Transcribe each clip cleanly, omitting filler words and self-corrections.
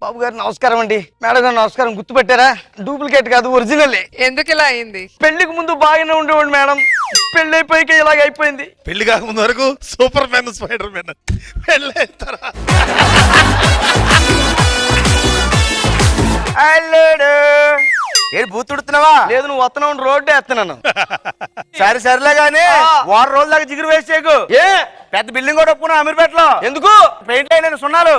బాబు గారు నమస్కారం అండి. మేడం గారు నమస్కారం. గుర్తుపెట్టారా? డూప్లికేట్ కాదు, ఒరిజినల్. ఎందుకు ఇలా అయింది? పెళ్లికి ముందు బాగానే ఉండేవాడు మేడం, పెళ్లి అయిపోయాక ఇలాగ అయిపోయింది. పెళ్లి కాకముందు వరకు సూపర్ మ్యాన్ స్పైడర్ మ్యాన్, పెళ్లి అయితారా ఏడు బూతుడుతున్నావా? లేదు, నువ్వు వస్తున్నావు, రోడ్డు వేస్తున్నాను. సరే సరేలే గానీ వారం రోజుల దాకా జిగురు వేస్ట్ చేయకు. ఏ పెద్ద బిల్డింగ్ కూడా ఒప్పుకున్నా అమీర్పేటలో. ఎందుకు? పెయింట్ అయిన సున్నాలు.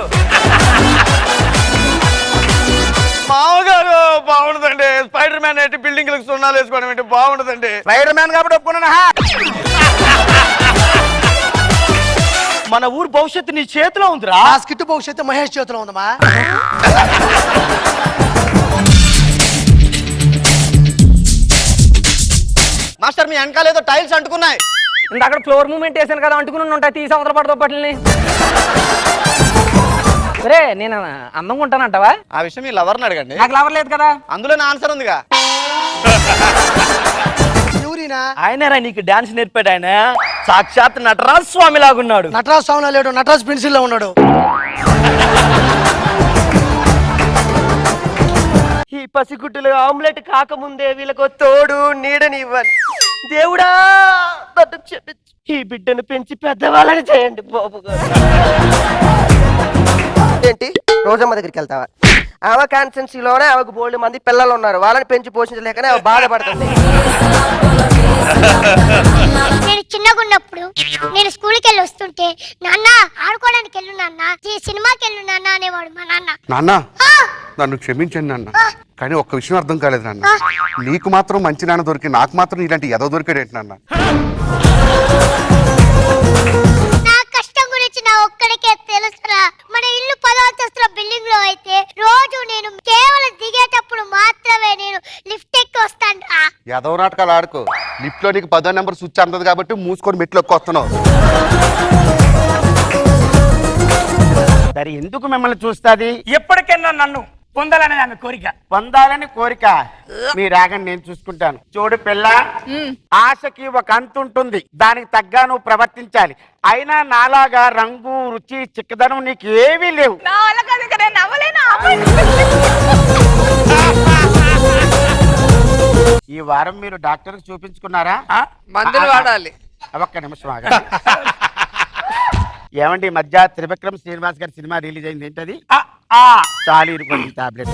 మామగారు బాగుండదండి. స్పైడర్ మ్యాన్ ఏంటి బిల్డింగ్ సున్నాలు వేసుకోవడం ఏంటి? బాగుండదండి. స్పైడర్ మ్యాన్ కాబట్టి ఒప్పుకున్నా. మన ఊరు భవిష్యత్తు నీ చేతిలో ఉందిరా. ఆ స్కిట్ భవిష్యత్తు మహేష్ చేతిలో ఉందమ్మా. మాస్టర్, మీ వెనకాల ఏదో టైల్స్ అంటుకున్నాయి. అక్కడ ఫ్లోర్ మూమెంట్ వేసాను కదా, అంటుకుని ఉంటాయి. తీసి అవతల పడతో పట్లని. సరే, నేను అందంగా ఉంటానంటావా? ఆ విషయం మీ లవర్ని అడగండి. నాకు లవర్ లేదు కదా. అందులో నా ఆన్సర్ ఉందిగా. ఎవరినా? ఆయనరా నీకు డాన్స్ నేర్పాడు. ఆయన సాక్షాత్ నటరాజ్ స్వామి లాగున్నాడు. నటరాజ్ స్వామిలో లేడు, నటరాజ్ పెన్సిల్ లో ఉన్నాడు. ఈ పసిగుడ్డులు ఆమ్లెట్ కాకముందే వీళ్ళకు తోడు నీడని ఇవ్వాలి. దేవుడా నన్ను క్షమించు. ఈ బిడ్డను పెంచి పెద్దవాళ్ళని చేయండి బాబు గారు. ఏంటి రోజమ్మ దగ్గరికి వెళ్తావా? ఆమె కాన్స్టెన్సీలోనే ఆమెకు బోల్డ్ మంది పిల్లలు ఉన్నారు. వాళ్ళని పెంచి పోషించలేకనే ఆమె బాధపడుతుంది. నేను చిన్నగా ఉన్నప్పుడు నేను స్కూల్కి వెళ్ళి వస్తుంటే, నాన్న ఆడుకోవడానికి వెళ్ళు నాన్న, ఈ సినిమాకి వెళ్ళు నాన్న అనేవాడు మా నాన్న. నాన్న, నన్ను క్షమించండి నాన్న, కానీ ఒక్క విషయం అర్థం కాలేదు నాన్న. నీకు మాత్రం మంచి నాన్న దొరికి, నాకు మాత్రం ఇలాంటి ఎదో దొరికాడేంటి నాన్న? నా కష్టం గురించి నా ఒక్కడికే తెలుసురా. మన ఇల్లు 10వ అంతస్తుల బిల్డింగ్ లో అయితే రోజు నేను కేవలం దిగేటప్పుడు మాత్రమే నేను లిఫ్ట్ ఎక్కి వస్తాను రా. ఎదో నాటకాలు ఆడుకో. లిఫ్ట్ లో నీకు 10వ నెంబర్ స్విచ్ అందదు కాబట్టి మూసుకొని మెట్లోకి వస్తున్నావు. సరే, ఎందుకు మిమ్మల్ని చూస్తుంది? ఎప్పటికైనా నన్ను పొందాలని ఆమె కోరిక. పొందాలని కోరిక. మీ రాగని నేను చూసుకుంటాను. చూడు పిల్ల, ఆశకి ఒక అంతు ఉంటుంది. దానికి తగ్గ నువ్వు ప్రవర్తించాలి. అయినా నాలాగా రంగు రుచి చిక్కదనం నీకు ఏమీ లేవు. ఈ వారం మీరు డాక్టర్ చూపించుకున్నారా? మందులు వాడాలి. ఒక్క నిమిషం ఆగండి. ఏమండి, ఈ మధ్య త్రివిక్రమ్ శ్రీనివాస్ గారి సినిమా రిలీజ్ అయింది. ఏంటది? చాలు ఇరుకోండి టాబ్లెట్.